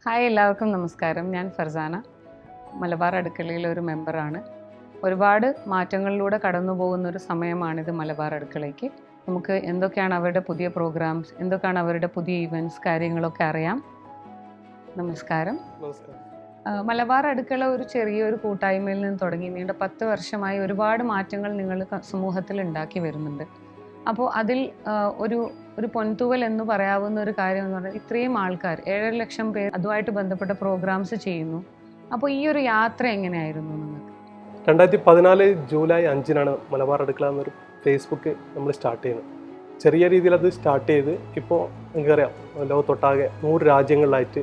Hi, എല്ലാവർക്കും നമസ്കാരം. ഞാൻ ഫർസാന, മലബാർ അടുക്കളയിലെ ഒരു മെമ്പറാണ്. ഒരുപാട് മാറ്റങ്ങളിലൂടെ കടന്നു പോകുന്നൊരു സമയമാണിത് മലബാർ അടുക്കളയ്ക്ക്. നമുക്ക് എന്തൊക്കെയാണ് അവരുടെ പുതിയ പ്രോഗ്രാംസ്, എന്തൊക്കെയാണ് അവരുടെ പുതിയ ഇവൻറ്റ്സ്, കാര്യങ്ങളൊക്കെ അറിയാം. നമസ്കാരം. മലബാർ അടുക്കള ഒരു ചെറിയൊരു കൂട്ടായ്മയിൽ നിന്ന് തുടങ്ങി നീണ്ട 10 വർഷമായി ഒരുപാട് മാറ്റങ്ങൾ നിങ്ങൾ സമൂഹത്തിൽ ഉണ്ടാക്കി വരുന്നുണ്ട്. അപ്പോൾ അതിൽ ഒരു പൊൻതൂവൽ എന്ന് പറയാവുന്ന ഒരു കാര്യം എന്ന് പറഞ്ഞാൽ ഇത്രയും ആൾക്കാർ 7.5 ലക്ഷം പേർ അതുമായിട്ട് ബന്ധപ്പെട്ട പ്രോഗ്രാംസ് ചെയ്യുന്നു. അപ്പോൾ ഈ ഒരു യാത്ര എങ്ങനെയായിരുന്നു നിങ്ങൾക്ക്? 2014 ജൂലൈ 5-നാണ് മലബാർ അടുക്കള എന്നൊരു ഫേസ്ബുക്ക് നമ്മൾ സ്റ്റാർട്ട് ചെയ്യുന്നത്. ചെറിയ രീതിയിൽ അത് സ്റ്റാർട്ട് ചെയ്ത് ഇപ്പോൾ നിങ്ങൾക്കറിയാം, ലോകത്തൊട്ടാകെ 100 രാജ്യങ്ങളിലായിട്ട്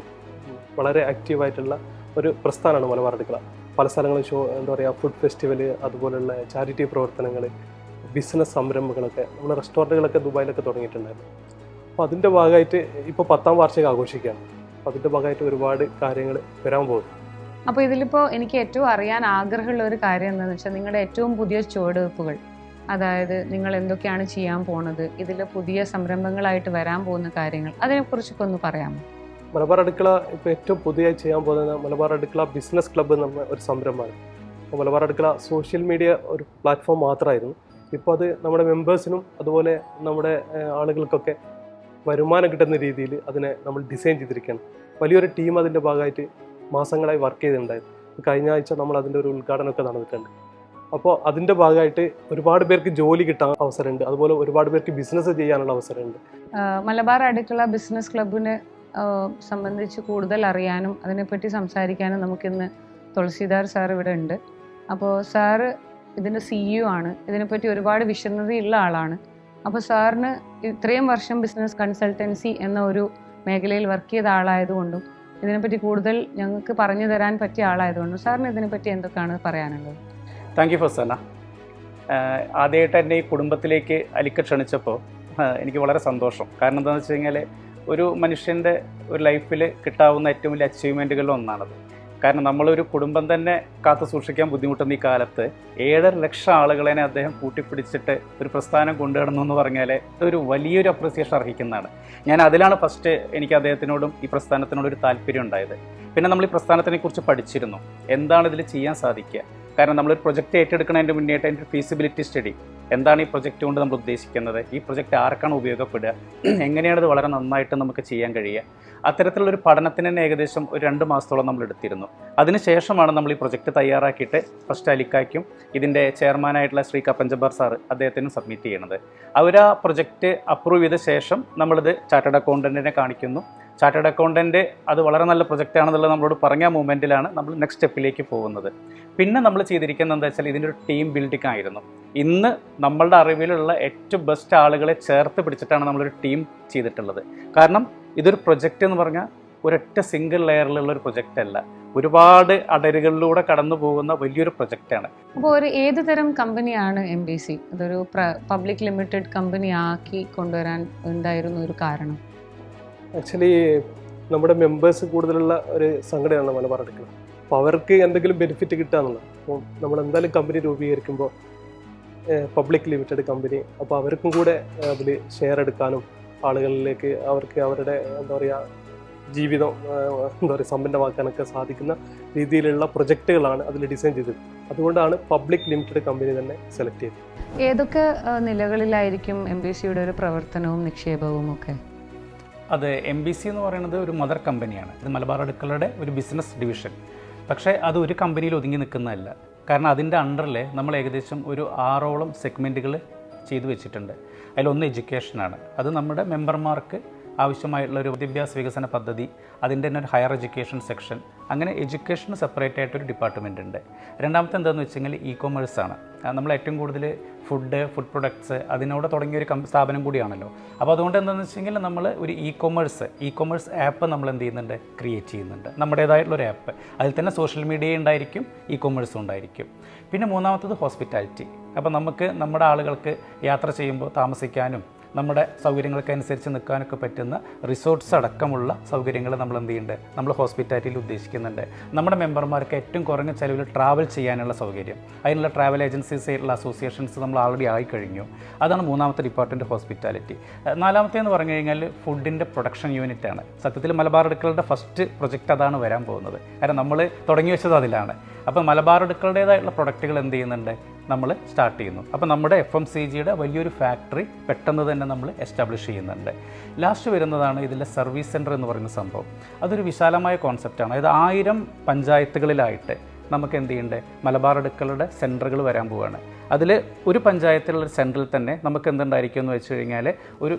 വളരെ ആക്റ്റീവായിട്ടുള്ള ഒരു പ്രസ്ഥാനമാണ് മലബാർ അടുക്കള. പല സ്ഥലങ്ങളും ഫുഡ് ഫെസ്റ്റിവൽ, അതുപോലുള്ള ചാരിറ്റി പ്രവർത്തനങ്ങൾ, ബിസിനസ് സംരംഭങ്ങളൊക്കെ നമ്മൾ റെസ്റ്റോറൻറ്റുകളൊക്കെ ദുബായിലൊക്കെ തുടങ്ങിയിട്ടുണ്ടായിരുന്നു. അപ്പോൾ അതിൻ്റെ ഭാഗമായിട്ട് ഇപ്പോൾ 10ാം വാർഷികം ആഘോഷിക്കുകയാണ്. അപ്പോൾ അതിൻ്റെ ഭാഗമായിട്ട് ഒരുപാട് കാര്യങ്ങൾ വരാൻ പോകുന്നു. അപ്പോൾ ഇതിലിപ്പോൾ എനിക്ക് ഏറ്റവും അറിയാൻ ആഗ്രഹമുള്ള ഒരു കാര്യം എന്താണെന്ന് വെച്ചാൽ നിങ്ങളുടെ ഏറ്റവും പുതിയ ചുവടുവെപ്പുകൾ, അതായത് നിങ്ങൾ എന്തൊക്കെയാണ് ചെയ്യാൻ പോണത്, ഇതിൽ പുതിയ സംരംഭങ്ങളായിട്ട് വരാൻ പോകുന്ന കാര്യങ്ങൾ, അതിനെക്കുറിച്ചൊക്കെ ഒന്ന് പറയാമോ? മലബാർ അടുക്കള ഇപ്പോൾ ഏറ്റവും പുതിയതായി ചെയ്യാൻ പോകുന്നത് മലബാർ അടുക്കള ബിസിനസ് ക്ലബ്ബ് എന്ന ഒരു സംരംഭമാണ്. അപ്പോൾ മലബാർ അടുക്കള സോഷ്യൽ മീഡിയ ഒരു പ്ലാറ്റ്ഫോം മാത്രമായിരുന്നു. ഇപ്പോൾ അത് നമ്മുടെ മെമ്പേഴ്സിനും അതുപോലെ നമ്മുടെ ആളുകൾക്കൊക്കെ വരുമാനം കിട്ടുന്ന രീതിയിൽ അതിനെ നമ്മൾ ഡിസൈൻ ചെയ്തിരിക്കുകയാണ്. വലിയൊരു ടീം അതിൻ്റെ ഭാഗമായിട്ട് മാസങ്ങളായി വർക്ക് ചെയ്തിട്ടുണ്ടായിരുന്നു. കഴിഞ്ഞ ആഴ്ച നമ്മൾ അതിൻ്റെ ഒരു ഉദ്ഘാടനമൊക്കെ നടന്നിട്ടുണ്ട്. അപ്പോൾ അതിൻ്റെ ഭാഗമായിട്ട് ഒരുപാട് പേർക്ക് ജോലി കിട്ടാൻ അവസരമുണ്ട്, അതുപോലെ ഒരുപാട് പേർക്ക് ബിസിനസ് ചെയ്യാനുള്ള അവസരമുണ്ട്. മലബാർ അടുക്കള ബിസിനസ് ക്ലബിനെ സംബന്ധിച്ച് കൂടുതൽ അറിയാനും അതിനെപ്പറ്റി സംസാരിക്കാനും നമുക്കിന്ന് തുളസീദാർ സാർ ഇവിടെ ഉണ്ട്. അപ്പോൾ സാറ് ഇതിൻ്റെ CEO ആണ്, ഇതിനെപ്പറ്റി ഒരുപാട് വിഷണറി ഉള്ള ആളാണ്. അപ്പോൾ സാറിന് ഇത്രയും വർഷം ബിസിനസ് കൺസൾട്ടൻസി എന്ന ഒരു മേഖലയിൽ വർക്ക് ചെയ്ത ആളായതുകൊണ്ടും ഇതിനെപ്പറ്റി കൂടുതൽ ഞങ്ങൾക്ക് പറഞ്ഞു തരാൻ പറ്റിയ ആളായതുകൊണ്ടും സാറിന് ഇതിനെപ്പറ്റി എന്തൊക്കെയാണ് പറയാനുള്ളത്? Thank you Farsana. ആദ്യമായിട്ട് എന്നെ ഈ കുടുംബത്തിലേക്ക് അലിക്ക ക്ഷണിച്ചപ്പോൾ എനിക്ക് വളരെ സന്തോഷം. കാരണം എന്താണെന്ന് വെച്ച് കഴിഞ്ഞാൽ ഒരു മനുഷ്യൻ്റെ ഒരു ലൈഫിൽ കിട്ടാവുന്ന ഏറ്റവും വലിയ അച്ചീവ്മെൻറ്റുകളിൽ ഒന്നാണത്. കാരണം നമ്മളൊരു കുടുംബം തന്നെ കാത്തു സൂക്ഷിക്കാൻ ബുദ്ധിമുട്ടുന്ന ഈ കാലത്ത് 7.5 ലക്ഷം ആളുകളെ അദ്ദേഹം കൂട്ടിപ്പിടിച്ചിട്ട് ഒരു പ്രസ്ഥാനം കൊണ്ടുവരണം എന്ന് പറഞ്ഞാൽ ഒരു വലിയൊരു അപ്രിസിയേഷൻ അർഹിക്കുന്നതാണ്. ഞാൻ അതിലാണ് ഫസ്റ്റ് എനിക്ക് അദ്ദേഹത്തിനോടും ഈ പ്രസ്ഥാനത്തിനോടും ഒരു താല്പര്യം ഉണ്ടായത്. പിന്നെ നമ്മൾ ഈ പ്രസ്ഥാനത്തിനെ കുറിച്ച് പഠിച്ചിരുന്നു, എന്താണ് ഇതിൽ ചെയ്യാൻ സാധിക്കുക. കാരണം നമ്മളൊരു പ്രൊജക്റ്റ് ഏറ്റെടുക്കുന്നതിൻ്റെ മുന്നേറ്റ് അതിൻ്റെ ഫീസിബിലിറ്റി സ്റ്റഡി, എന്താണ് ഈ പ്രൊജക്റ്റ് കൊണ്ട് നമ്മൾ ഉദ്ദേശിക്കുന്നത്, ഈ പ്രൊജക്റ്റ് ആർക്കാണ് ഉപയോഗപ്പെടുക, എങ്ങനെയാണിത് വളരെ നന്നായിട്ട് നമുക്ക് ചെയ്യാൻ കഴിയുക. അത്തരത്തിലുള്ളൊരു പഠനത്തിന് തന്നെ ഏകദേശം ഒരു 2 മാസത്തോളം നമ്മൾ എടുത്തിരുന്നു. അതിനുശേഷമാണ് നമ്മൾ ഈ പ്രൊജക്റ്റ് തയ്യാറാക്കിയിട്ട് ഫസ്റ്റ് അലിക്കായ്ക്കും ഇതിൻ്റെ ചെയർമാനായിട്ടുള്ള ശ്രീ കപ്പഞ്ചബാർ സാറ് അദ്ദേഹത്തിനും സബ്മിറ്റ് ചെയ്യുന്നത്. അവർ ആ പ്രൊജക്റ്റ് അപ്രൂവ് ചെയ്ത ശേഷം നമ്മളിത് ചാർട്ടേഡ് അക്കൗണ്ടൻറ്റിനെ കാണിക്കുന്നു. ചാർട്ടേഡ് അക്കൗണ്ടൻറ്റ് അത് വളരെ നല്ല പ്രൊജക്റ്റാണെന്നുള്ളത് നമ്മളോട് പറഞ്ഞ മൂമെൻറ്റിലാണ് നമ്മൾ നെക്സ്റ്റ് സ്റ്റെപ്പിലേക്ക് പോകുന്നത്. പിന്നെ നമ്മൾ ചെയ്തിരിക്കുന്നത് എന്താ വെച്ചാൽ ഇതിൻ്റെ ഒരു ടീം ബിൽഡിംഗ് ആയിരുന്നു. ഇന്ന് നമ്മളുടെ അറിവിലുള്ള ഏറ്റവും ബെസ്റ്റ് ആളുകളെ ചേർത്ത് പിടിച്ചിട്ടാണ് നമ്മളൊരു ടീം ചെയ്തിട്ടുള്ളത്. കാരണം ഇതൊരു പ്രൊജക്റ്റ് എന്ന് പറഞ്ഞാൽ ഒരൊറ്റ സിംഗിൾ ലെയറിലുള്ള ഒരു പ്രൊജക്റ്റ് അല്ല, ഒരുപാട് അടരുകളിലൂടെ കടന്നു പോകുന്ന വലിയൊരു പ്രൊജക്റ്റാണ്. അപ്പോൾ ഒരു ഏത് തരം കമ്പനിയാണ് MBC? അതൊരു പബ്ലിക് ലിമിറ്റഡ് കമ്പനി ആക്കി കൊണ്ടുവരാൻ എന്തായിരുന്നു ഒരു കാരണം? ആക്ച്വലി നമ്മുടെ മെമ്പേഴ്സ് കൂടുതലുള്ള ഒരു സംഘടനയാണ് മലബാർ അടുക്കള. അപ്പോൾ അവർക്ക് എന്തെങ്കിലും ബെനിഫിറ്റ് കിട്ടുക എന്നുള്ളത്. അപ്പോൾ നമ്മൾ എന്തായാലും കമ്പനി രൂപീകരിക്കുമ്പോൾ പബ്ലിക് ലിമിറ്റഡ് കമ്പനി, അപ്പോൾ അവർക്കും കൂടെ അതിൽ ഷെയർ എടുക്കാനും ആളുകളിലേക്ക് അവർക്ക് അവരുടെ ജീവിതം സമ്പന്നമാക്കാനൊക്കെ സാധിക്കുന്ന രീതിയിലുള്ള പ്രൊജക്റ്റുകളാണ് അതിൽ ഡിസൈൻ ചെയ്തത്. അതുകൊണ്ടാണ് പബ്ലിക് ലിമിറ്റഡ് കമ്പനി തന്നെ സെലക്ട് ചെയ്തത്. ഏതൊക്കെ നിലകളിലായിരിക്കും MBCയുടെ ഒരു പ്രവർത്തനവും നിക്ഷേപവും ഒക്കെ? അത് MBC എന്ന് പറയുന്നത് ഒരു മദർ കമ്പനിയാണ്. ഇത് മലബാർ അടുക്കളയുടെ ഒരു ബിസിനസ് ഡിവിഷൻ. പക്ഷേ അത് ഒരു കമ്പനിയിൽ ഒതുങ്ങി നിൽക്കുന്നതല്ല. കാരണം അതിൻ്റെ അണ്ടറിൽ നമ്മൾ ഏകദേശം ഒരു 6ഓളം സെഗ്മെൻറ്റുകൾ ചെയ്തു വെച്ചിട്ടുണ്ട്. അതിലൊന്ന് എഡ്യൂക്കേഷനാണ്. അത് നമ്മുടെ മെമ്പർമാർക്ക് ആവശ്യമായിട്ടുള്ള ഒരു വിദ്യാഭ്യാസ വികസന പദ്ധതി, അതിൻ്റെ തന്നെ ഒരു ഹയർ എഡ്യൂക്കേഷൻ സെക്ഷൻ, അങ്ങനെ എഡ്യൂക്കേഷന് സെപ്പറേറ്റ് ആയിട്ടൊരു ഡിപ്പാർട്ട്മെൻ്റ് ഉണ്ട്. രണ്ടാമത്തെ എന്താണെന്ന് വെച്ച് കഴിഞ്ഞാൽ E-commerce. നമ്മൾ ഏറ്റവും കൂടുതൽ ഫുഡ് പ്രൊഡക്ട്സ് അതിനോട് തുടങ്ങിയ ഒരു സ്ഥാപനം കൂടിയാണല്ലോ. അപ്പോൾ അതുകൊണ്ട് എന്താണെന്ന് വെച്ച് കഴിഞ്ഞാൽ നമ്മൾ ഒരു ഇ-കൊമേഴ്സ് ആപ്പ് നമ്മൾ എന്ത് ചെയ്യുന്നുണ്ട്, ക്രിയേറ്റ് ചെയ്യുന്നുണ്ട്. നമ്മുടേതായിട്ടുള്ളൊരു ആപ്പ്, അതിൽ തന്നെ സോഷ്യൽ മീഡിയ ഉണ്ടായിരിക്കും, E-commerce ഉണ്ടായിരിക്കും. പിന്നെ മൂന്നാമത്തത് ഹോസ്പിറ്റാലിറ്റി. അപ്പോൾ നമുക്ക് നമ്മുടെ ആളുകൾക്ക് യാത്ര ചെയ്യുമ്പോൾ താമസിക്കാനും നമ്മുടെ സൗകര്യങ്ങൾക്കനുസരിച്ച് നിൽക്കാനൊക്കെ പറ്റുന്ന റിസോർട്ട്സ് അടക്കമുള്ള സൗകര്യങ്ങൾ നമ്മൾ എന്ത് ചെയ്യുന്നുണ്ട്, നമ്മൾ ഹോസ്പിറ്റാലിറ്റിയിൽ ഉദ്ദേശിക്കുന്നുണ്ട്. നമ്മുടെ മെമ്പർമാർക്ക് ഏറ്റവും കുറഞ്ഞ ചിലവിൽ ട്രാവൽ ചെയ്യാനുള്ള സൗകര്യം, അതിനുള്ള ട്രാവൽ ഏജൻസീസ് ആയിട്ടുള്ള അസോസിയേഷൻസ് നമ്മൾ ആൾറെഡി ആയിക്കഴിഞ്ഞു. അതാണ് മൂന്നാമത്തെ ഡിപ്പാർട്ട്മെൻറ്റ് ഹോസ്പിറ്റാലിറ്റി. നാലാമത്തേന്ന് പറഞ്ഞു കഴിഞ്ഞാൽ ഫുഡിൻ്റെ പ്രൊഡക്ഷൻ യൂണിറ്റാണ്. സത്യത്തിൽ മലബാർ അടുക്കളുടെ ഫസ്റ്റ് പ്രൊജക്റ്റ് അതാണ് വരാൻ പോകുന്നത്. കാരണം നമ്മൾ തുടങ്ങി വെച്ചത് അതിലാണ്. അപ്പോൾ മലബാർ അടുക്കളുടേതായിട്ടുള്ള പ്രൊഡക്റ്റുകൾ എന്ത് ചെയ്യുന്നുണ്ട്, നമ്മൾ സ്റ്റാർട്ട് ചെയ്യുന്നു. അപ്പോൾ നമ്മുടെ FMCGയുടെ വലിയൊരു ഫാക്ടറി പെട്ടെന്ന് തന്നെ നമ്മൾ എസ്റ്റാബ്ലിഷ് ചെയ്യുന്നുണ്ട്. ലാസ്റ്റ് വരുന്നതാണ് ഇതിലെ സർവീസ് സെൻറ്റർ എന്ന് പറയുന്ന സംഭവം. അതൊരു വിശാലമായ കോൺസെപ്റ്റാണ്. അതായത് 1000 പഞ്ചായത്തുകളിലായിട്ട് നമുക്ക് എന്ത് ചെയ്യുന്നുണ്ട്, മലബാർ അടുക്കളുടെ സെൻറ്ററുകൾ വരാൻ പോവുകയാണ്. അതിൽ ഒരു പഞ്ചായത്തിലുള്ള സെൻറ്ററിൽ തന്നെ നമുക്ക് എന്തുണ്ടായിരിക്കും എന്ന് വെച്ച് കഴിഞ്ഞാൽ ഒരു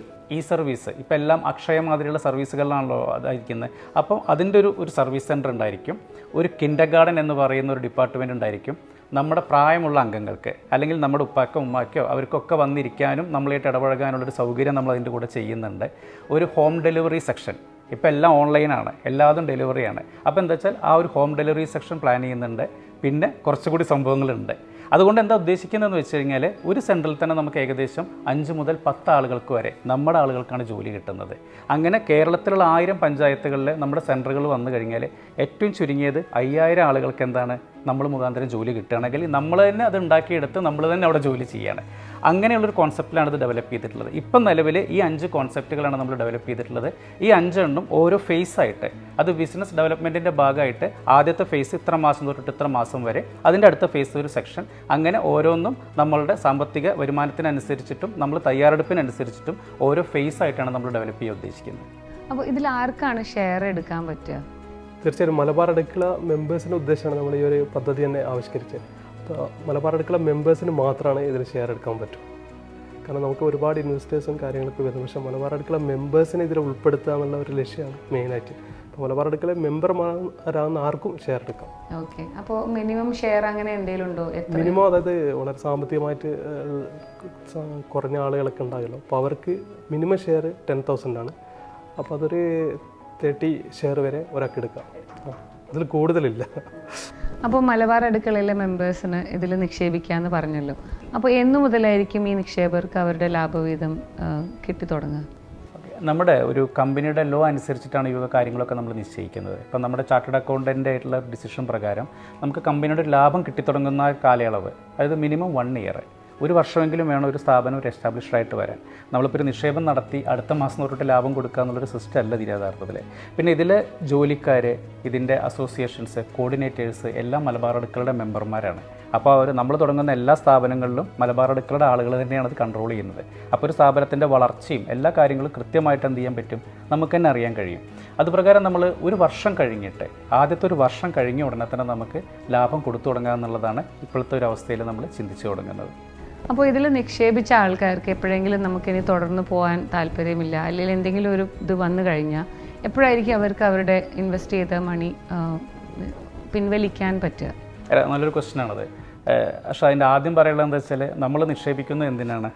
സർവീസ്, ഇപ്പോൾ എല്ലാം അക്ഷയ മാതിരിയുള്ള സർവീസുകളിലാണല്ലോ അതായിരിക്കുന്നത്. അപ്പം അതിൻ്റെ ഒരു സർവീസ് സെൻറ്റർ ഉണ്ടായിരിക്കും. ഒരു കിൻഡർഗാർഡൻ എന്ന് പറയുന്ന ഒരു ഡിപ്പാർട്ട്മെൻറ്റ് ഉണ്ടായിരിക്കും. നമ്മുടെ പ്രായമുള്ള അംഗങ്ങൾക്ക് അല്ലെങ്കിൽ നമ്മുടെ ഉപ്പാക്കോ ഉമ്മാക്കോ അവർക്കൊക്കെ വന്നിരിക്കാനും നമ്മളായിട്ട് ഇടപഴകാനുള്ളൊരു സൗകര്യം നമ്മൾ അതിൻ്റെ കൂടെ ചെയ്യുന്നുണ്ട്. ഒരു ഹോം ഡെലിവറി സെക്ഷൻ, ഇപ്പോൾ എല്ലാം ഓൺലൈനാണ്, എല്ലാതും ഡെലിവറിയാണ്. അപ്പോൾ എന്താ വെച്ചാൽ ആ ഒരു ഹോം ഡെലിവറി സെക്ഷൻ പ്ലാൻ ചെയ്യുന്നുണ്ട്. പിന്നെ കുറച്ചുകൂടി സംഭവങ്ങളുണ്ട്. അതുകൊണ്ട് എന്താ ഉദ്ദേശിക്കുന്നതെന്ന് വെച്ച് കഴിഞ്ഞാൽ ഒരു സെൻറ്ററിൽ തന്നെ നമുക്ക് ഏകദേശം 5 മുതൽ 10 ആളുകൾക്ക് വരെ നമ്മുടെ ആളുകൾക്കാണ് ജോലി കിട്ടുന്നത്. അങ്ങനെ കേരളത്തിലുള്ള 1000 പഞ്ചായത്തുകളിൽ നമ്മുടെ സെൻറ്ററുകൾ വന്നു കഴിഞ്ഞാൽ ഏറ്റവും ചുരുങ്ങിയത് 5000 ആളുകൾക്ക് എന്താണ് നമ്മൾ മുഖാന്തരം ജോലി കിട്ടുകയാണെങ്കിൽ നമ്മൾ തന്നെ അത് ഉണ്ടാക്കിയെടുത്ത് നമ്മൾ തന്നെ അവിടെ ജോലി ചെയ്യുകയാണ്. അങ്ങനെയുള്ളൊരു കോൺസെപ്റ്റിലാണ് ഇത് ഡെവലപ്പ് ചെയ്തിട്ടുള്ളത്. ഇപ്പം നിലവിൽ ഈ 5 കോൺസെപ്റ്റുകളാണ് നമ്മൾ ഡെവലപ്പ് ചെയ്തിട്ടുള്ളത്. ഈ 5 എണ്ണം ഓരോ ഫേസായിട്ട്, അത് ബിസിനസ് ഡെവലപ്മെൻറ്റിൻ്റെ ഭാഗമായിട്ട് ആദ്യത്തെ ഫേസ് ഇത്ര മാസം തൊട്ടിട്ട് ഇത്ര മാസം വരെ, അതിൻ്റെ അടുത്ത ഫേസ് ഒരു സെക്ഷൻ, അങ്ങനെ ഓരോന്നും നമ്മളുടെ സാമ്പത്തിക വരുമാനത്തിനനുസരിച്ചിട്ടും നമ്മൾ തയ്യാറെടുപ്പിനനുസരിച്ചിട്ടും ഓരോ ഫേസായിട്ടാണ് നമ്മൾ ഡെവലപ്പ് ചെയ്യാൻ ഉദ്ദേശിക്കുന്നത്. അപ്പോൾ ഇതിൽ ആർക്കാണ് ഷെയർ എടുക്കാൻ പറ്റുക? തീർച്ചയായും മലബാർ അടുക്കള മെമ്പേഴ്സിൻ്റെ ഉദ്ദേശമാണ് നമ്മൾ ഈ ഒരു പദ്ധതി തന്നെ ആവിഷ്കരിച്ചത്. അപ്പോൾ മലബാർ അടുക്കള മെമ്പേഴ്സിന് മാത്രമാണ് ഇതിൽ ഷെയർ എടുക്കാൻ പറ്റും. കാരണം നമുക്ക് ഒരുപാട് ഇൻവെസ്റ്റേഴ്സും കാര്യങ്ങളൊക്കെ വരുന്നു. പക്ഷേ മലബാർ അടുക്കള മെമ്പേഴ്സിനെ ഇതിൽ ഉൾപ്പെടുത്തുക എന്നുള്ള ഒരു ലക്ഷ്യമാണ് മെയിനായിട്ട്. അപ്പോൾ മലബാർ അടുക്കള മെമ്പർമാരാകുന്ന ആർക്കും ഷെയർ എടുക്കാം. ഓക്കെ. അപ്പോൾ മിനിമം ഷെയർ അങ്ങനെ എന്തെങ്കിലും ഉണ്ടോ? മിനിമം അതായത് വളരെ സാമ്പത്തികമായിട്ട് കുറഞ്ഞ ആളുകളൊക്കെ ഉണ്ടാകുമല്ലോ, അപ്പോൾ അവർക്ക് മിനിമം ഷെയർ 10,000 ആണ്. അപ്പോൾ അതൊരു 30 ഷെയർ വരെ ഒരാൾക്ക് എടുക്കാം. അതിൽ കൂടുതലില്ല. അപ്പോൾ മലബാർ അടുക്കളയിലെ മെമ്പേഴ്സിന് ഇതിൽ നിക്ഷേപിക്കാമെന്ന് പറഞ്ഞല്ലോ. അപ്പോൾ എന്നു മുതലായിരിക്കും ഈ നിക്ഷേപകർക്ക് അവരുടെ ലാഭവിഹിതം കിട്ടിത്തുടങ്ങുക? നമ്മുടെ ഒരു കമ്പനിയുടെ ലോ അനുസരിച്ചിട്ടാണ് ഈ കാര്യങ്ങളൊക്കെ നമ്മൾ നിശ്ചയിക്കുന്നത്. ഇപ്പം നമ്മുടെ ചാർട്ടേഡ് അക്കൗണ്ടൻ്റ് ആയിട്ടുള്ള ഡിസിഷൻ പ്രകാരം നമുക്ക് കമ്പനിയുടെ ലാഭം കിട്ടിത്തുടങ്ങുന്ന കാലയളവ്, അതായത് മിനിമം 1 ഇയർ, ഒരു വർഷമെങ്കിലും വേണം ഒരു സ്ഥാപനം ഒരു എസ്റ്റാബ്ലിഷ്ഡ് ആയിട്ട് വരാൻ. നമ്മളിപ്പോൾ ഒരു നിക്ഷേപം നടത്തി അടുത്ത മാസം തൊട്ടിട്ട് ലാഭം കൊടുക്കുക എന്നുള്ളൊരു സിസ്റ്റം അല്ല യഥാർത്ഥത്തിൽ. പിന്നെ ഇതിൽ ജോലിക്കാർ, ഇതിൻ്റെ അസോസിയേഷൻസ്, കോർഡിനേറ്റേഴ്സ് എല്ലാം മലബാർ അടുക്കളുടെ മെമ്പർമാരാണ്. അപ്പോൾ നമ്മൾ തുടങ്ങുന്ന എല്ലാ സ്ഥാപനങ്ങളിലും മലബാർ അടുക്കളുടെ ആളുകൾ തന്നെയാണ് അത് കൺട്രോൾ ചെയ്യുന്നത്. അപ്പോൾ ഒരു സ്ഥാപനത്തിൻ്റെ വളർച്ചയും എല്ലാ കാര്യങ്ങളും കൃത്യമായിട്ട് എന്ത് ചെയ്യാൻ പറ്റും, നമുക്ക് തന്നെ അറിയാൻ കഴിയും. അതുപ്രകാരം നമ്മൾ ഒരു വർഷം കഴിഞ്ഞിട്ട്, ആദ്യത്തെ ഒരു വർഷം കഴിഞ്ഞ ഉടനെ തന്നെ നമുക്ക് ലാഭം കൊടുത്തു തുടങ്ങുക എന്നുള്ളതാണ് ഇപ്പോഴത്തെ ഒരു അവസ്ഥയിൽ നമ്മൾ ചിന്തിച്ചു തുടങ്ങുന്നത്. അപ്പോൾ ഇതിൽ നിക്ഷേപിച്ച ആൾക്കാർക്ക് എപ്പോഴെങ്കിലും നമുക്കിനി തുടർന്ന് പോകാൻ താല്പര്യമില്ല, അല്ലെങ്കിൽ എന്തെങ്കിലും ഒരു ഇത് വന്നു കഴിഞ്ഞാൽ എപ്പോഴായിരിക്കും അവർക്ക് അവരുടെ ഇൻവെസ്റ്റ് ചെയ്ത മണി പിൻവലിക്കാൻ പറ്റുക? നല്ലൊരു ക്വസ്റ്റ്യനാണത്. പക്ഷേ അതിൻ്റെ ആദ്യം പറയുന്നത് എന്താ വെച്ചാൽ, നമ്മൾ നിക്ഷേപിക്കുന്നത് എന്തിനാണ്?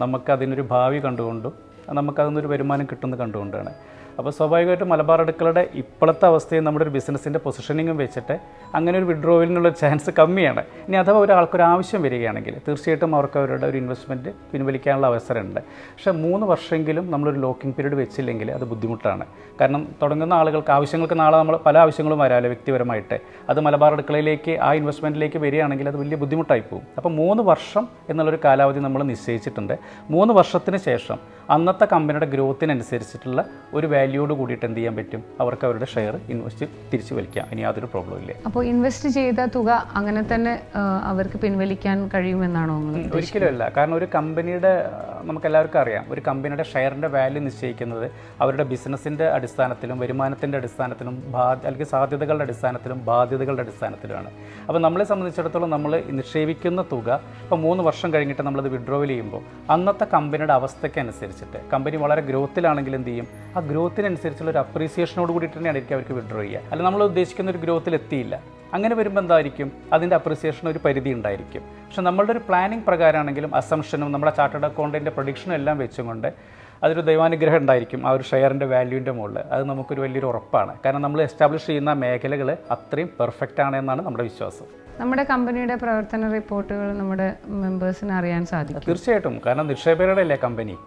നമുക്കതിനൊരു ഭാവി കണ്ടുകൊണ്ടും നമുക്കതിനൊരു വരുമാനം കിട്ടുന്നത് കണ്ടുകൊണ്ടാണ്. അപ്പോൾ സ്വാഭാവികമായിട്ടും മലബാർ അടുക്കളുടെ ഇപ്പോഴത്തെ അവസ്ഥയും നമ്മുടെ ഒരു ബിസിനസ്സിൻ്റെ പൊസിഷനിങ്ങും വെച്ചിട്ട് അങ്ങനെ ഒരു വിഡ്രോവലിനുള്ള ചാൻസ് കമ്മിയാണ്. ഇനി അഥവാ ഒരാൾക്കൊരു ആവശ്യം വരികയാണെങ്കിൽ തീർച്ചയായിട്ടും അവർക്ക് അവരുടെ ഒരു ഇൻവെസ്റ്റ്മെൻറ്റ് പിൻവലിക്കാനുള്ള അവസരമുണ്ട്. പക്ഷേ 3 വർഷമെങ്കിലും നമ്മളൊരു ലോക്കിംഗ് പീരീഡ് വെച്ചില്ലെങ്കിൽ അത് ബുദ്ധിമുട്ടാണ്. കാരണം തുടങ്ങുന്ന ആളുകൾക്ക് ആവശ്യങ്ങൾക്ക് നാളെ നമ്മൾ പല ആവശ്യങ്ങളും വരാമല്ലോ വ്യക്തിപരമായിട്ട്. അത് മലബാർ അടുക്കളയിലേക്ക് ആ ഇൻവെസ്റ്റ്മെൻറ്റിലേക്ക് വരികയാണെങ്കിൽ അത് വലിയ ബുദ്ധിമുട്ടായി പോകും. അപ്പോൾ 3 വർഷം എന്നുള്ളൊരു കാലാവധി നമ്മൾ നിശ്ചയിച്ചിട്ടുണ്ട്. 3 വർഷത്തിന് ശേഷം അന്നത്തെ കമ്പനിയുടെ ഗ്രോത്തിനനുസരിച്ചിട്ടുള്ള ഒരു വാല്യൂയോട് കൂടിയിട്ട് എന്ത് ചെയ്യാൻ പറ്റും, അവർക്ക് അവരുടെ ഷെയർ ഇൻവെസ്റ്റ് തിരിച്ചു വലിക്കാം. ഇനി യാതൊരു പ്രോബ്ലം ഇല്ല. അപ്പോൾ ഇൻവെസ്റ്റ് ചെയ്ത തുക അങ്ങനെ തന്നെ അവർക്ക് പിൻവലിക്കാൻ കഴിയുമെന്നാണോ? ഒരിക്കലും അല്ല. കാരണം ഒരു കമ്പനിയുടെ, നമുക്കെല്ലാവർക്കും അറിയാം, ഒരു കമ്പനിയുടെ ഷെയറിൻ്റെ വാല്യൂ നിശ്ചയിക്കുന്നത് അവരുടെ ബിസിനസ്സിൻ്റെ അടിസ്ഥാനത്തിലും വരുമാനത്തിൻ്റെ അടിസ്ഥാനത്തിലും അല്ലെങ്കിൽ സാധ്യതകളുടെ അടിസ്ഥാനത്തിലും ബാധ്യതകളുടെ അടിസ്ഥാനത്തിലുമാണ്. അപ്പോൾ നമ്മളെ സംബന്ധിച്ചിടത്തോളം നമ്മൾ നിക്ഷേപിക്കുന്ന തുക ഇപ്പോൾ 3 വർഷം കഴിഞ്ഞിട്ട് നമ്മളത് വിഡ്രോവൽ ചെയ്യുമ്പോൾ അന്നത്തെ കമ്പനിയുടെ അവസ്ഥയ്ക്കനുസരിച്ചിട്ട്, കമ്പനി വളരെ ഗ്രോത്തിലാണെങ്കിൽ എന്ത് ചെയ്യും, ആ ഗ്രോത്തിനനുസരിച്ചുള്ള ഒരു അപ്രീസിയേഷനോട് കൂടിയിട്ട് തന്നെയായിരിക്കും അവർക്ക് വിഡ്രോ ചെയ്യുക. അല്ല നമ്മൾ ഉദ്ദേശിക്കുന്ന ഒരു ഗ്രോത്തിൽ എത്തിയില്ല, അങ്ങനെ വരുമ്പോൾ എന്തായിരിക്കും, അതിൻ്റെ അപ്രിസിയേഷൻ ഒരു പരിധി ഉണ്ടായിരിക്കും. പക്ഷേ നമ്മളുടെ ഒരു പ്ലാനിങ് പ്രകാരമാണെങ്കിലും അസംഷനും നമ്മുടെ ചാർട്ടേഡ് അക്കൗണ്ടിൻ്റെ പ്രൊഡിക്ഷനും എല്ലാം വെച്ചുകൊണ്ട് അതൊരു ദൈവാനുഗ്രഹം ഉണ്ടായിരിക്കും ആ ഒരു ഷെയറിൻ്റെ വാല്യൂവിൻ്റെ മുകളിൽ. അത് നമുക്കൊരു വലിയൊരു ഉറപ്പാണ്. കാരണം നമ്മൾ എസ്റ്റാബ്ലിഷ് ചെയ്യുന്ന മേഖലകൾ അത്രയും പെർഫെക്റ്റ് ആണ് എന്നാണ് നമ്മുടെ വിശ്വാസം. നമ്മുടെ കമ്പനിയുടെ പ്രവർത്തന റിപ്പോർട്ടുകൾ നമ്മുടെ മെമ്പേഴ്സിന് അറിയാൻ സാധിക്കും? തീർച്ചയായിട്ടും. കാരണം നിക്ഷേപകരുടെ അല്ലേ കമ്പനി.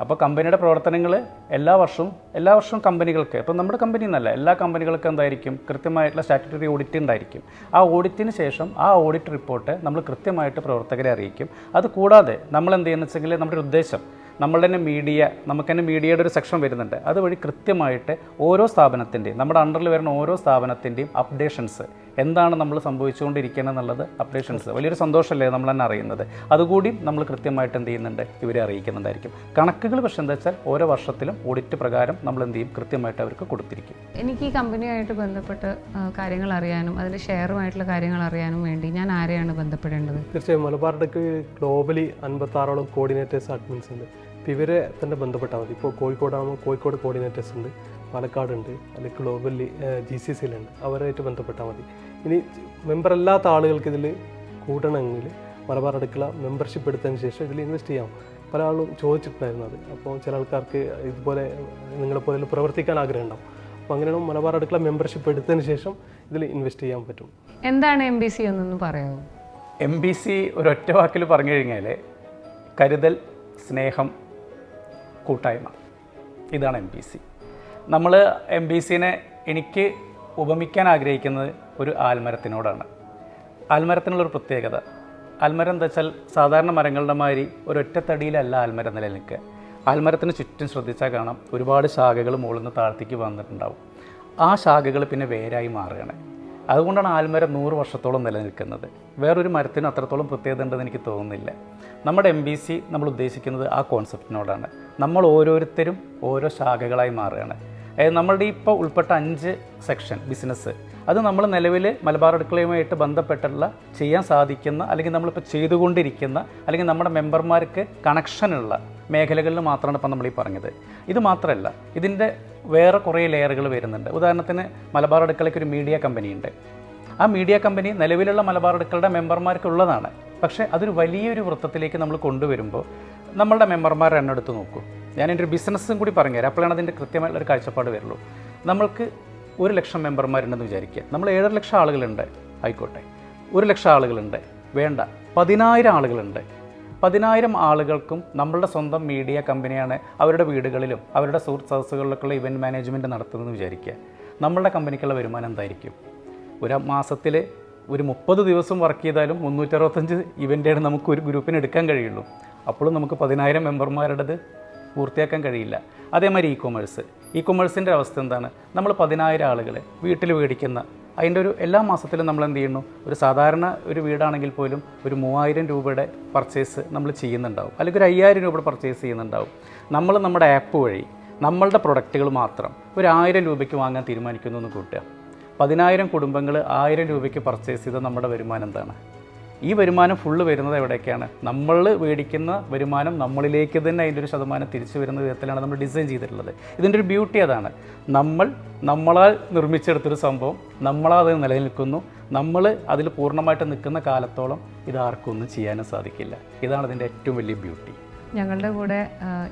അപ്പോൾ കമ്പനിയുടെ പ്രവർത്തനങ്ങൾ എല്ലാ വർഷവും കമ്പനികൾക്ക്, ഇപ്പം നമ്മുടെ കമ്പനി എന്നല്ല എല്ലാ കമ്പനികൾക്കും എന്തായിരിക്കും കൃത്യമായിട്ടുള്ള സ്റ്റാറ്റ്യൂട്ടറി ഓഡിറ്റ് ഉണ്ടായിരിക്കും. ആ ഓഡിറ്റിന് ശേഷം ആ ഓഡിറ്റ് റിപ്പോർട്ട് നമ്മൾ കൃത്യമായിട്ട് പ്രവർത്തകരെ അറിയിക്കും. അത് കൂടാതെ നമ്മൾ എന്ത് ചെയ്യുന്നത് വെച്ചെങ്കിൽ നമ്മുടെ ഉദ്ദേശം നമ്മളുടെ തന്നെ നമുക്ക് തന്നെ മീഡിയയുടെ ഒരു സെക്ഷൻ വരുന്നുണ്ട്. അതുവഴി കൃത്യമായിട്ട് ഓരോ സ്ഥാപനത്തിൻ്റെയും നമ്മുടെ അണ്ടറിൽ വരുന്ന ഓരോ സ്ഥാപനത്തിൻ്റെയും അപ്ഡേഷൻസ് എന്താണ് നമ്മൾ സംഭവിച്ചുകൊണ്ടിരിക്കുന്നത് എന്നുള്ളത് അപ്ഡേഷൻസ് വലിയൊരു സന്തോഷമല്ലേ നമ്മൾ തന്നെ അറിയുന്നത്. അതുകൂടി നമ്മൾ കൃത്യമായിട്ട് എന്ത് ചെയ്യുന്നുണ്ട് ഇവരെ അറിയിക്കുന്നുണ്ടായിരിക്കും. കണക്കുകൾ പക്ഷേ എന്താ വെച്ചാൽ ഓരോ വർഷത്തിലും ഓഡിറ്റ് പ്രകാരം നമ്മൾ എന്ത് ചെയ്യും കൃത്യമായിട്ട് അവർക്ക് കൊടുത്തിരിക്കും. എനിക്ക് ഈ കമ്പനിയായിട്ട് ബന്ധപ്പെട്ട് കാര്യങ്ങൾ അറിയാനും അതിൻ്റെ ഷെയറുമായിട്ടുള്ള കാര്യങ്ങൾ അറിയാനും വേണ്ടി ഞാൻ ആരെയാണ് ബന്ധപ്പെടേണ്ടത്? തീർച്ചയായും മലബാറിലേക്ക് ഗ്ലോബലി 56ഓളം കോർഡിനേറ്റേഴ്സ് അഡ്മിൻസ് ഉണ്ട്. അപ്പോൾ ഇവരെ തന്നെ ബന്ധപ്പെട്ടാൽ മതി. ഇപ്പോൾ കോഴിക്കോടാകുമ്പോൾ കോഴിക്കോട് കോർഡിനേറ്റേഴ്സ് ഉണ്ട്, പാലക്കാടുണ്ട്, അല്ലെങ്കിൽ ഗ്ലോബലി GCCയിലുണ്ട്. അവരായിട്ട് ബന്ധപ്പെട്ടാൽ മതി. ഇനി മെമ്പർ അല്ലാത്ത ആളുകൾക്ക് ഇതിൽ കൂടണമെങ്കിൽ മലബാർ അടുക്കള മെമ്പർഷിപ്പ് എടുത്തതിന് ശേഷം ഇതിൽ ഇൻവെസ്റ്റ് ചെയ്യാം. പല ആളും ചോദിച്ചിട്ടുണ്ടായിരുന്നു അത്. അപ്പോൾ ചില ആൾക്കാർക്ക് ഇതുപോലെ നിങ്ങളെപ്പോലെ പ്രവർത്തിക്കാൻ ആഗ്രഹം ഉണ്ടാവും. അപ്പോൾ അങ്ങനെയാണ് മലബാർ അടുക്കള മെമ്പർഷിപ്പ് എടുത്തതിന് ശേഷം ഇതിൽ ഇൻവെസ്റ്റ് ചെയ്യാൻ പറ്റും. എന്താണ് MBC എന്നൊന്ന് പറയാമോ? MBC ഒരൊറ്റ വാക്കിൽ പറഞ്ഞു കഴിഞ്ഞാൽ കരുതൽ, സ്നേഹം, കൂട്ടായ്മ, ഇതാണ് MBC. നമ്മൾ MBCനെ എനിക്ക് ഉപമിക്കാൻ ആഗ്രഹിക്കുന്നത് ഒരു ആൽമരത്തിനോടാണ്. ആൽമരത്തിനുള്ളൊരു പ്രത്യേകത, ആൽമരം എന്താ വെച്ചാൽ സാധാരണ മരങ്ങളുടെ മാതിരി ഒരൊറ്റ തടിയിലല്ല ആൽമരം നിലനിൽക്കുക. ആൽമരത്തിന് ചുറ്റും ശ്രദ്ധിച്ചാൽ കാണാം ഒരുപാട് ശാഖകൾ മുകളിൽ നിന്ന് താഴത്തേക്ക് വന്നിട്ടുണ്ടാവും. ആ ശാഖകൾ പിന്നെ വേരായി മാറുകയാണ്. അതുകൊണ്ടാണ് ആൽമരം 100 വർഷത്തോളം നിലനിൽക്കുന്നത്. വേറൊരു മരത്തിനും അത്രത്തോളം പ്രത്യേകത ഉണ്ടെന്ന് എനിക്ക് തോന്നുന്നില്ല. നമ്മുടെ MBC നമ്മൾ ഉദ്ദേശിക്കുന്നത് ആ കോൺസെപ്റ്റിനോടാണ്. നമ്മൾ ഓരോരുത്തരും ഓരോ ശാഖകളായി മാറുകയാണ്. അതായത് നമ്മളുടെ ഇപ്പോൾ ഉൾപ്പെട്ട 5 സെക്ഷൻ ബിസിനസ്, അത് നമ്മൾ നിലവിൽ മലബാർ അടുക്കളയുമായിട്ട് ബന്ധപ്പെട്ടുള്ള ചെയ്യാൻ സാധിക്കുന്ന അല്ലെങ്കിൽ നമ്മളിപ്പോൾ ചെയ്തുകൊണ്ടിരിക്കുന്ന അല്ലെങ്കിൽ നമ്മുടെ മെമ്പർമാർക്ക് കണക്ഷനുള്ള മേഖലകളിൽ മാത്രമാണ് ഇപ്പം നമ്മൾ ഈ പറഞ്ഞത്. ഇത് മാത്രമല്ല, ഇതിൻ്റെ വേറെ കുറേ ലെയറുകൾ വരുന്നുണ്ട്. ഉദാഹരണത്തിന് മലബാർ അടുക്കളയ്ക്ക് ഒരു മീഡിയ കമ്പനിയുണ്ട്. ആ മീഡിയ കമ്പനി നിലവിലുള്ള മലബാർ അടുക്കളുടെ മെമ്പർമാർക്കുള്ളതാണ്. പക്ഷേ അതൊരു വലിയൊരു വൃത്തത്തിലേക്ക് നമ്മൾ കൊണ്ടുവരുമ്പോൾ നമ്മളുടെ മെമ്പർമാരുടെ എണ്ണം എടുത്ത് നോക്കൂ. ഞാൻ എൻ്റെ ഒരു ബിസിനസ്സും കൂടി പറഞ്ഞുതരാം, അപ്പോഴാണ് അതിൻ്റെ കൃത്യമായിട്ടുള്ളൊരു കാഴ്ചപ്പാട് വരുള്ളൂ. നമ്മൾക്ക് 1,00,000 മെമ്പർമാരുണ്ടെന്ന് വിചാരിക്കുക. നമ്മൾ 7 ലക്ഷം ആളുകളുണ്ട്, ആയിക്കോട്ടെ. 1,00,000 ആളുകളുണ്ട്, വേണ്ട 10,000 ആളുകളുണ്ട്. 10,000 ആളുകൾക്കും നമ്മളുടെ സ്വന്തം മീഡിയ കമ്പനിയാണ് അവരുടെ വീടുകളിലും അവരുടെ സുഹൃത്ത് സദസ്സുകളിലൊക്കെയുള്ള ഇവൻറ്റ് മാനേജ്മെൻറ്റ് നടത്തുന്നതെന്ന് വിചാരിക്കുക. നമ്മളുടെ കമ്പനിക്കുള്ള വരുമാനം എന്തായിരിക്കും? ഒരു മാസത്തിൽ ഒരു 30 ദിവസം വർക്ക് ചെയ്താലും 365 ഇവൻ്റാണ് നമുക്ക് ഒരു ഗ്രൂപ്പിന് എടുക്കാൻ കഴിയുള്ളൂ. അപ്പോഴും നമുക്ക് 10,000 മെമ്പർമാരുടേത് പൂർത്തിയാക്കാൻ കഴിയില്ല. അതേമാതിരി ഇ കൊമേഴ്സിൻ്റെ അവസ്ഥ എന്താണ്? നമ്മൾ 10,000 ആളുകൾ വീട്ടിൽ മേടിക്കുന്ന അതിൻ്റെ ഒരു എല്ലാ മാസത്തിലും നമ്മൾ എന്ത് ചെയ്യുന്നു, ഒരു സാധാരണ ഒരു വീടാണെങ്കിൽ പോലും ഒരു 3,000 രൂപയുടെ പർച്ചേസ് നമ്മൾ ചെയ്യുന്നുണ്ടാവും, അല്ലെങ്കിൽ ഒരു 5,000 രൂപയുടെ പർച്ചേസ് ചെയ്യുന്നുണ്ടാവും. നമ്മൾ നമ്മുടെ ആപ്പ് വഴി നമ്മളുടെ പ്രൊഡക്റ്റുകൾ മാത്രം ഒരു 1,000 രൂപയ്ക്ക് വാങ്ങാൻ തീരുമാനിക്കുന്നു എന്ന് കൂട്ടുക. 10,000 കുടുംബങ്ങൾ 1,000 രൂപയ്ക്ക് പർച്ചേസ് ചെയ്ത നമ്മുടെ വരുമാനം എന്താണ്? ഈ വരുമാനം ഫുള്ള് വരുന്നത് എവിടേക്കാണ്? നമ്മൾ മേടിക്കുന്ന വരുമാനം നമ്മളിലേക്ക് തന്നെ അതിൻ്റെ ഒരു ശതമാനം തിരിച്ചു വരുന്ന വിധത്തിലാണ് നമ്മൾ ഡിസൈൻ ചെയ്തിട്ടുള്ളത്. ഇതിൻ്റെ ഒരു ബ്യൂട്ടി അതാണ്. നമ്മളാൽ നിർമ്മിച്ചെടുത്തൊരു സംഭവം നമ്മളത് നിലനിൽക്കുന്നു. നമ്മൾ അതിൽ പൂർണ്ണമായിട്ട് നിൽക്കുന്ന കാലത്തോളം ഇതാർക്കും ഒന്നും ചെയ്യാനും സാധിക്കില്ല. ഇതാണ് ഇതിൻ്റെ ഏറ്റവും വലിയ ബ്യൂട്ടി. ഞങ്ങളുടെ കൂടെ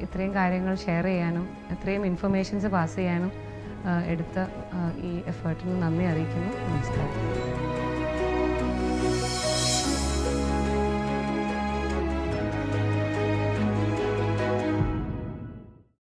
ഇത്രയും കാര്യങ്ങൾ ഷെയർ ചെയ്യാനും ഇത്രയും ഇൻഫർമേഷൻസ് പാസ് ചെയ്യാനും എടുത്ത ഈ എഫേർട്ടിന് നന്ദി അറിയിക്കുന്നു. നമസ്കാരം.